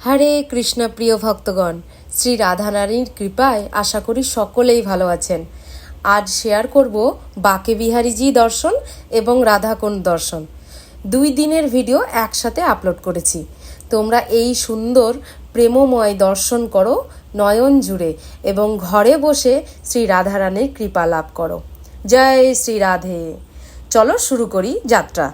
হরে কৃষ্ণ প্রিয় ভক্তগণ, শ্রী রাধারানীর কৃপায় আশা করি সকলেই ভালো আছেন। আজ শেয়ার করব বাকে বিহারীজি দর্শন এবং রাধাকুণ্ড দর্শন। 2 দিনের ভিডিও একসাথে আপলোড করেছি। তোমরা এই সুন্দর প্রেমময় দর্শন করো নয়ন জুড়ে এবং ঘরে বসে শ্রী রাধারানীর কৃপা লাভ করো। জয় শ্রী রাধে। চলো শুরু করি যাত্রা।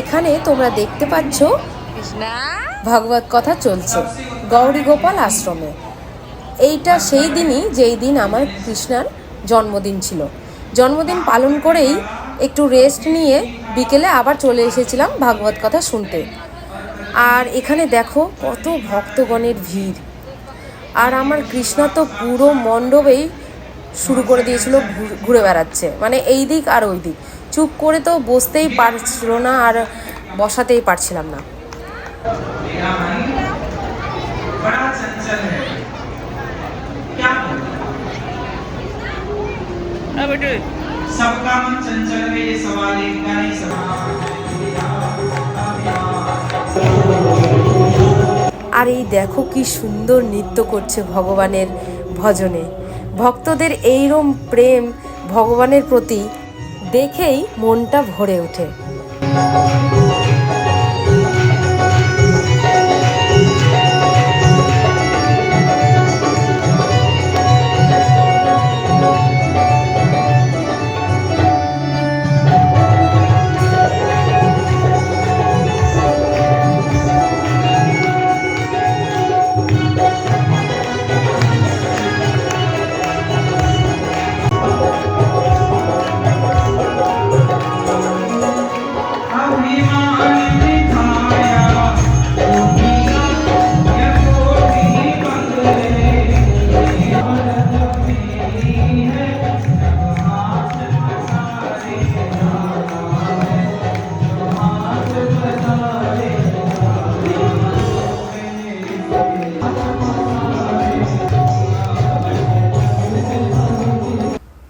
এখানে তোমরা দেখতে পাচ্ছ ভাগবত কথা চলছে গৌরী গোপাল আশ্রমে। এইটা সেই দিনই যেই দিন আমার কৃষ্ণার জন্মদিন ছিল। জন্মদিন পালন করেই একটু রেস্ট নিয়ে বিকেলে আবার চলে এসেছিলাম ভাগবত কথা শুনতে। আর এখানে দেখো কত ভক্তগণের ভিড়। আর আমার কৃষ্ণা তো পুরো মণ্ডপেই শুরু করে দিয়েছিল ঘুরে বেড়াচ্ছে, মানে এই দিক আর ওই দিক। চুপ করে তো বসতেই পারছিল না আর বসাতেই পারছিলাম না। আর এই দেখো কি সুন্দর নৃত্য করছে ভগবানের ভজনে। ভক্তদের এইরকম প্রেম ভগবানের প্রতি দেখেই মনটা ভরে ওঠে।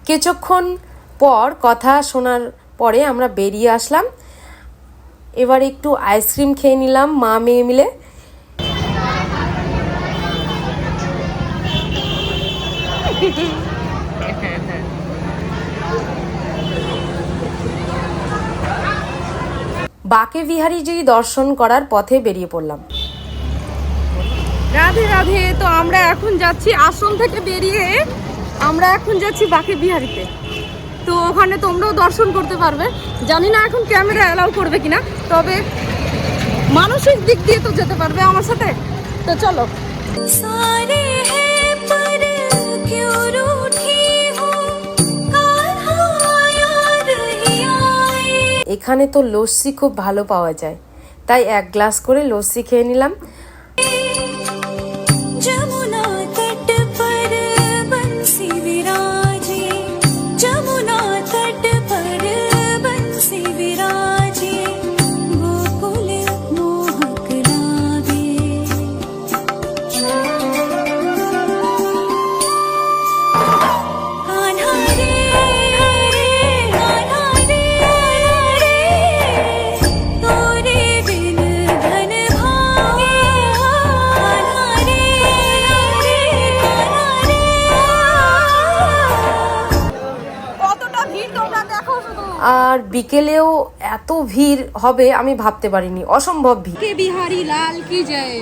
কিছুক্ষণ পর কথা শোনার পরে আমরা বেরিয়ে আসলাম। এবার একটু আইসক্রিম খেয়ে নিলাম মা মেয়ে মিলে। বাকে বিহারীজি দর্শন করার পথে বেরিয়ে পড়লাম। রাধে রাধে। তো আমরা এখন যাচ্ছি আশ্রম থেকে বেরিয়ে, আমরা এখন যাচ্ছি বাকে বিহারীতে। তো ওখানে তোমরাও দর্শন করতে পারবে। জানি না এখন ক্যামেরা অ্যালাউ করবে কিনা, তবে মানসিক দিক দিয়ে তো যেতে পারবে আমার সাথে। তো চলো। এখানে তো লস্যি খুব ভালো পাওয়া যায়, তাই 1 গ্লাস করে লস্যি খেয়ে নিলাম। আর বিকেলেও এত ভিড় হবে আমি ভাবতে পারিনি, অসম্ভব ভিড়। বাকে বিহারী লাল কি জয়।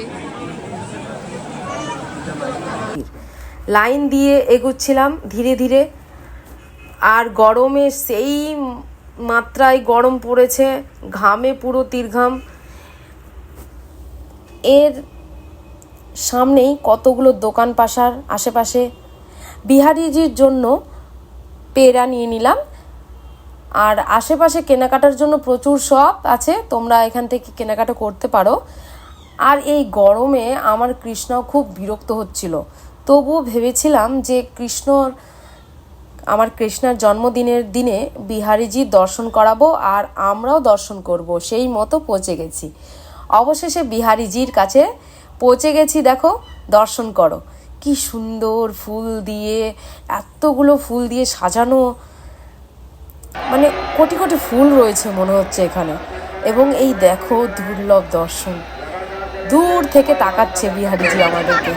লাইন দিয়ে এগুচ্ছিলাম ধীরে ধীরে, আর গরমে সেই মাত্রায় গরম পড়েছে, ঘামে পুরো তীরঘাম। এর সামনেই কতগুলো দোকান পাশার আশেপাশে। বিহারীজির জন্য পেড়া নিয়ে নিলাম, আর আশেপাশে কেনাকাটার জন্য প্রচুর শপ আছে, তোমরা এখান থেকে কেনাকাটা করতে পারো। আর এই গরমে আমার কৃষ্ণ খুব বিরক্ত হচ্ছিল, তবুও ভেবেছিলাম যে আমার কৃষ্ণার জন্মদিনের দিনে বিহারীজির দর্শন করাবো আর আমরাও দর্শন করব, সেই মতো পৌঁছে গেছি। অবশেষে বিহারীজির কাছে পৌঁছে গেছি। দেখো, দর্শন করো, কি সুন্দর ফুল দিয়ে, এতগুলো ফুল দিয়ে সাজানো, মানে কোটি কোটি ফুল রয়েছে মনে হচ্ছে এখানে। এবং এই দেখো দুর্লভ দর্শন, দূর থেকে তাকাচ্ছে বিহারীজি আমাদেরকে।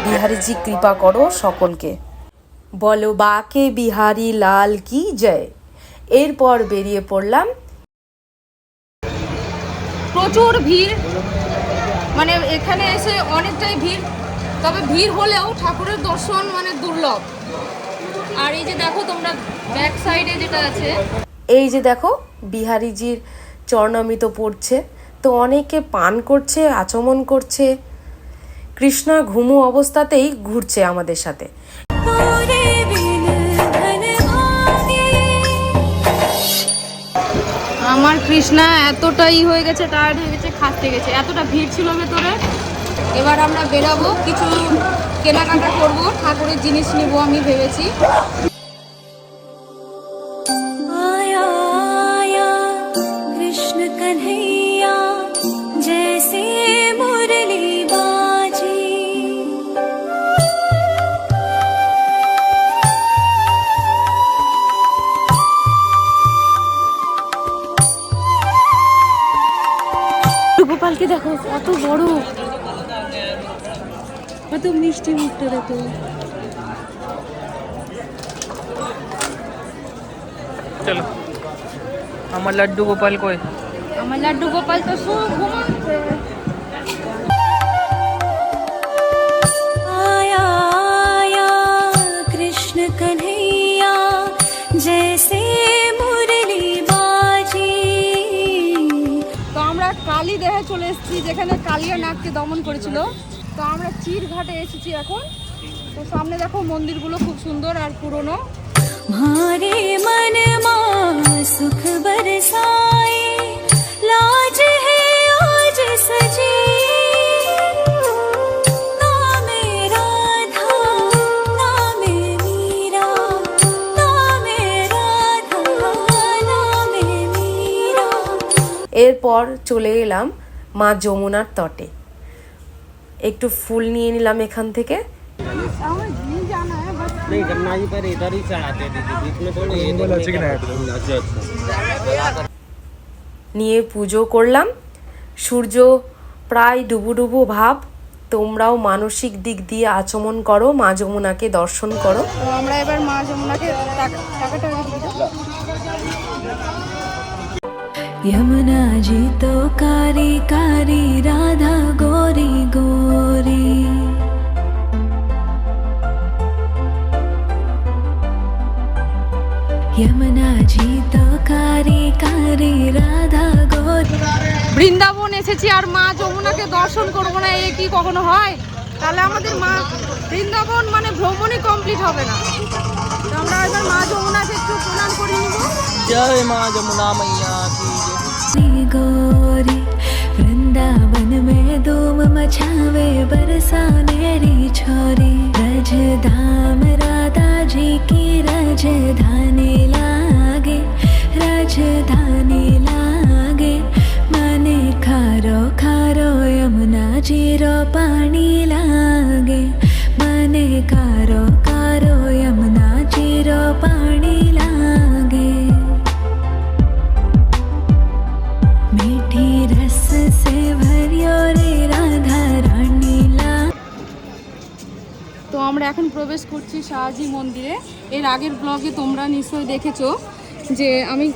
বিহারীজি কৃপা করো সকলকে। বলো বাকে বিহারী লাল কি জয়। এরপর বেরিয়ে পড়লাম। প্রচুর ভিড়, মানে এখানে এসে অনেকটাই ভিড়, তবে ভিড় হলেও ঠাকুরের দর্শন মানে দুর্লভ। আর এই যে দেখো তোমরা ব্যাক সাইডে যেটা আছে, এই যে দেখো বিহারীজির চরণামৃত পড়ছে, তো অনেকে পান করছে, আচমন করছে। কৃষ্ণা ঘুমু অবস্থাতেই ঘুরছে আমাদের সাথে। আমার কৃষ্ণা এতটাই হয়ে গেছে, টায়ার্ড হয়ে গেছে, খাটতে গেছে, এতটা ভিড় ছিল ভেতরে। এবার আমরা বেরাবো, কিছু কেনাকাটা করব, ঠাকুরের জিনিস নিব আমি ভেবেছি। গোপালকে দেখো কত বড়, কত মিষ্টি মুখটা দেখো। চলো, আমার লাড্ডু গোপাল কই? আমার লাড্ডু গোপাল তো সব ঘুমাচ্ছে। आया आया कृष्ण कन्हैया जैसे मुरली बाजी। তো আমরা কালী দেহে চলে এসেছি, যেখানে কালিয়া নাগকে দমন করেছিল। তো আমরা চিরঘাটে এসেছি এখন। তো সামনে দেখো মন্দিরগুলো খুব সুন্দর আর পুরনো। हमारे मन में सुख बरसाए लाज है आज सजी। नामे राधा नामे मीरा, नामे राधा नामे मीरा। এরপর চলে এলাম মা যমুনার তটে, একটু ফুল নিয়ে নিলাম এখান থেকে। नहीं जमुना जी पर इधर ही चढ़ाते थे, बीच में थोड़ी নিয়ে পুজো করলাম। সূর্য প্রায় ডুবু ডুবু ভাব, তোমরাও মানসিক দিক দিয়ে আচমন করো, মা যমুনাকে দর্শন করো। তো আমরা এবার মা যমুনাকে টাকাটা यमुना जी तो कारी कारी राधा गोरी गोरी यमुना जी तो कारी कारी राधा गोरी। বৃন্দাবন এসেছি আর মা যমুনাকে দর্শন করবো না, এ কি কখনো হয়? তাহলে আমাদের মা বৃন্দাবন মানে ভ্রমণই কমপ্লিট হবে না। তো আমরা এবার মা যমুনাকে একটু প্রণাম করে নিব। जय माँ जमुना मैया की जय। गोरी वृंदावन में धूम मचावे बरसानेरी छोरी रज धाम राधा जी की राजधानी लागे राजधानी लागे माने खारो खारो यमुना जी रो पानी लागे माने खारो खारो यमुना जी रो पानी लागे मीठी रस से भरियो रे राधा रानी ला। তো আমরা এখন প্রবেশ করছি শাহজি মন্দিরে। এর আগের ব্লগে তোমরা নিশ্চয়ই দেখেছো যে আমি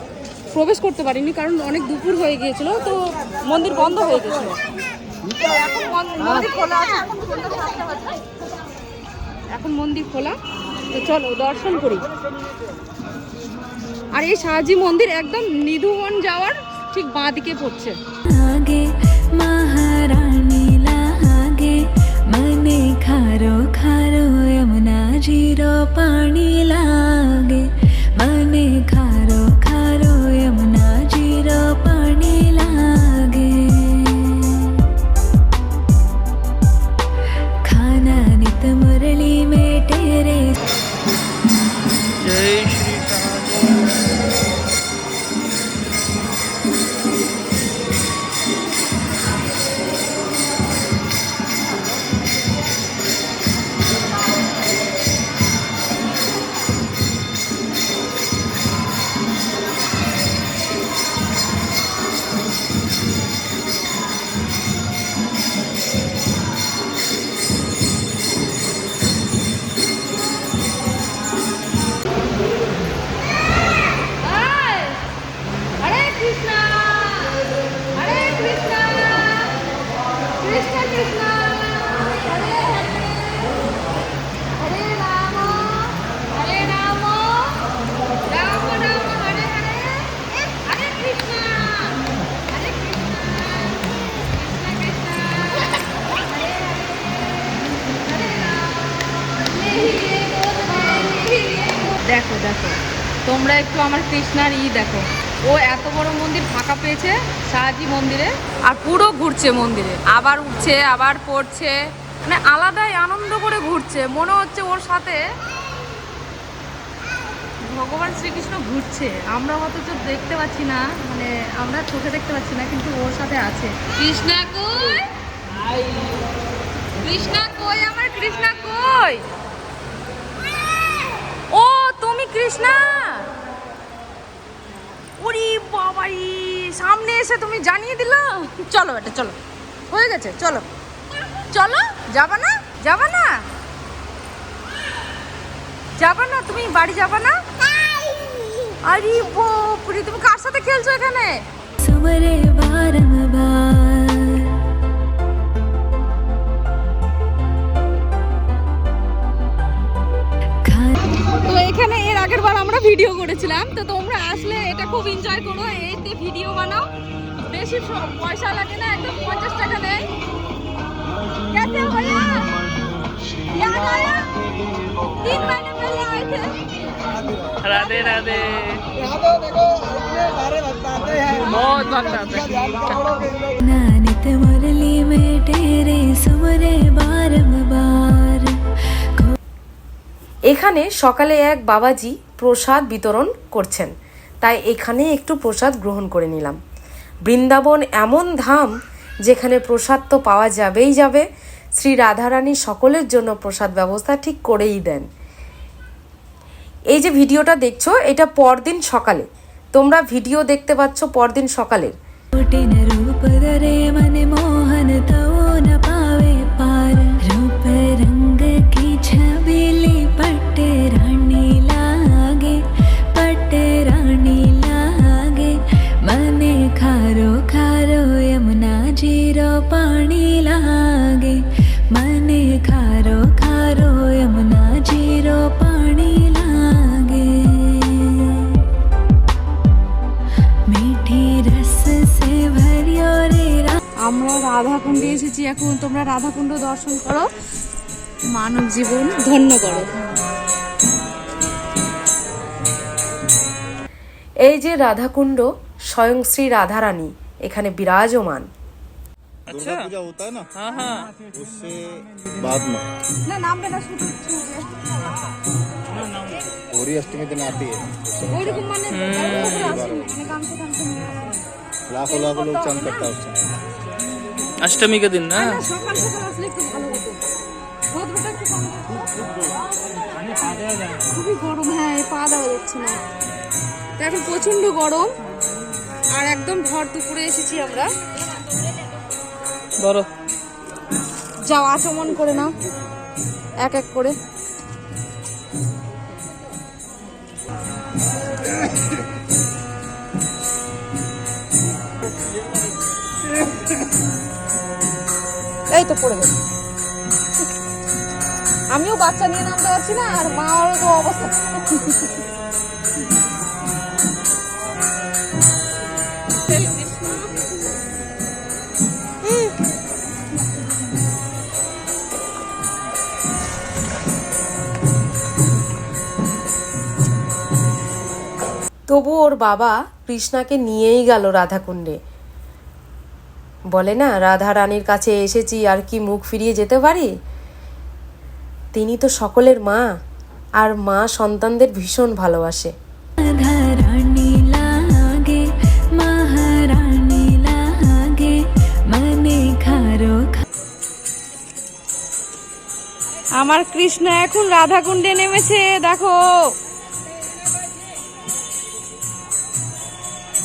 প্রবেশ করতে পারিনি, কারণ অনেক দুপুর হয়ে গিয়েছিল, তো মন্দির বন্ধ হয়ে গেছিল। এখন মন্দির খোলা আছে, এখন মন্দির খোলা। তো চলো দর্শন করি। আর এই শাহজি মন্দির একদম নিধুবন যাওয়ার ঠিক বাঁ দিকে পড়ছে। लागे महारानी लागे मने खारो खारो यमुना जी रो पानी लागे मने खारो खारो यमुना जी रो पानी लागे खाना नित मुरली में तेरे जय श्री शाह। हरे कृष्णा हरे कृष्णा कृष्ण कृष्ण हरे हरे हरे राम राम राम हरे हरे हरे कृष्णा कृष्ण कृष्ण हरे हरे राम। দেখো দেখো তোমরা একটু আমার কৃষ্ণার দেখো, ও এত বড় মন্দির ফাঁকা পেয়েছে শাহজি মন্দিরে, আর পুরো ঘুরছে মন্দিরে, আবার উঠছে আবার পড়ছে, মানে আলাদাই আনন্দ করে ঘুরছে। মনে হচ্ছে ওর সাথে ভগবান শ্রীকৃষ্ণ ঘুরছে। আমরা অথচ দেখতে পাচ্ছি না, মানে আমরা চোখে দেখতে পাচ্ছি না, কিন্তু ওর সাথে আছে। কৃষ্ণা কই, কৃষ্ণা কই, আমার কৃষ্ণা কই? ও তুমি কৃষ্ণা? ওরে বাবাই, সামনে এসে তুমি জানিয়ে দিল। চলো বেটা চলো, হয়ে গেছে, চলো চলো। যাবা না, যাবা না, যাবা না, তুমি বাড়ি যাবা না? আরে বাপরে, তুমি কার সাথে খেলছো এখানে? सुमरे बारंबार তো এখানে এর আগের বার আমরা ভিডিও করেছিলাম, তো তোমরা আসলে এটা খুব এনজয় করো, এইতে ভিডিও বানাও, বেশি পয়সা লাগে না, একদম 50 টাকা নেয়। कैसे हो भैया, याद आया 3 महीने पहले आए थे। राधे राधे। बहुत भक्त आते हैं। नानित मुरली में तेरे सुमरे बारंबार। এখানে সকালে এক বাবাজি প্রসাদ বিতরণ করছেন, তাই এখানে একটু প্রসাদ গ্রহণ করে নিলাম। বৃন্দাবন এমন ধাম যেখানে প্রসাদ তো পাওয়া যাবেই যাবে, শ্রী রাধারানী সকলের জন্য প্রসাদ ব্যবস্থা ঠিক করেই দেন। এই যে ভিডিওটা দেখছো, এটা পরদিন সকালে, তোমরা ভিডিও দেখতে পাচ্ছ পরদিন সকালের। रूप धरे मन मोहन तव न पावे पार রাধাকুণ্ডে এসেছি এখন। তোমরা রাধাকুণ্ড দর্শন করো, মানব জীবন ধন্য করো। এই যে রাধাকুণ্ড, স্বয়ং শ্রী রাধারানী এখানে বিরাজমান। अच्छा पूजा होता है ना, हाँ हाँ उससे बाद में না নামবে না, শুধু गौरी अष्टमी दिन आती है। ওইরকম মানে গামছা টামছা নিয়ে আসে। लाखों लाखों लोग चांद करता है उस समय। अष्टमी के दिन ना। না, সকাল সকাল আসলে একটু ভালো হতো। রোদটা একটু কম থাকতো। খুবই গরম, হ্যাঁ পা দেওয়া যাচ্ছে না। তো এখন প্রচন্ড গরম আর একদম ভর দুপুরে এসেছি আমরা। বড় যাও আচমন করে নাও এক এক করে। এই তো পড়ে গেছে। আমিও বাচ্চা নিয়ে নামতে পারছি না, আর মাও তো অবস্থা। তবু ওর বাবা কৃষ্ণাকে নিয়েই গেল রাধাকুণ্ডে। বলে না, রাধা রানীর কাছে এসেছি আর কি মুখ ফিরিয়ে যেতে পারি। তিনি তো সকলের মা, আর মা সন্তানদের ভীষণ ভালোবাসে। राधा रानी लागे महारानी लागे मने खारो আমার কৃষ্ণ এখন রাধাকুণ্ডে নেমেছে, দেখো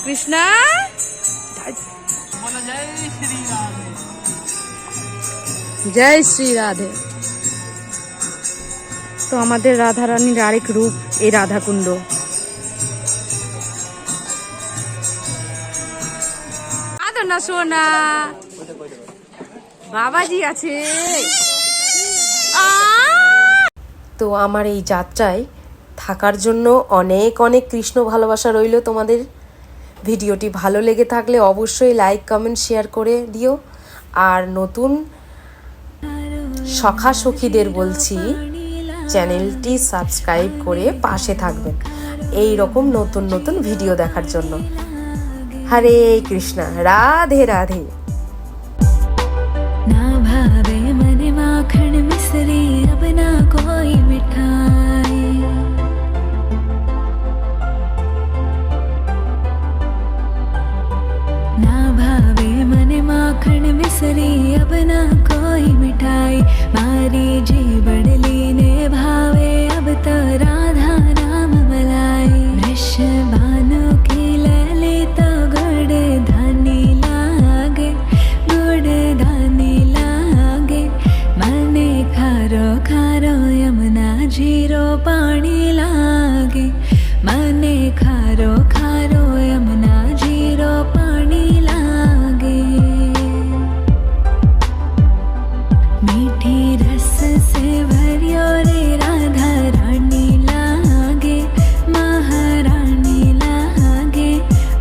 কৃষ্ণা। জয় শ্রী রাধে। তো আমাদের রাধা রানীর আরেক রূপ এই রাধাকুণ্ড। আদর না সোনা, বাবাজি আছে। তো আমার এই যাত্রায় থাকার জন্য অনেক অনেক কৃষ্ণ ভালোবাসা রইল তোমাদের। ভিডিওটি ভালো লেগে থাকলে অবশ্যই লাইক কমেন্ট শেয়ার করে দিও। আর নতুন সখা সখীদের বলছি, চ্যানেলটি সাবস্ক্রাইব করে পাশে থাকবেন এই রকম নতুন নতুন ভিডিও দেখার জন্য। হরে কৃষ্ণা, রাধে রাধে। ना भावे मन माखन मिश्री अब ना कोई मिठाई ना भावे मन माखन मिश्री अब ना कोई मिठाई मारी जी बड़ली ने भावे अब तो राधा नाम मलाई वृषभानु की ललित गुड़ धानी लागे गुड़ धानी लागे मने खारो खारो यमुना जीरो पानी लागे मने खारो खारो यमुना जीरो पानी लागे मीठी रस से भरियो रे राधा रानी लागे महारानी लागे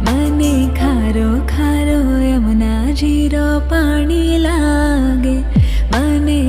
मने खारो खारो यमुना जीरो पानी लागे मने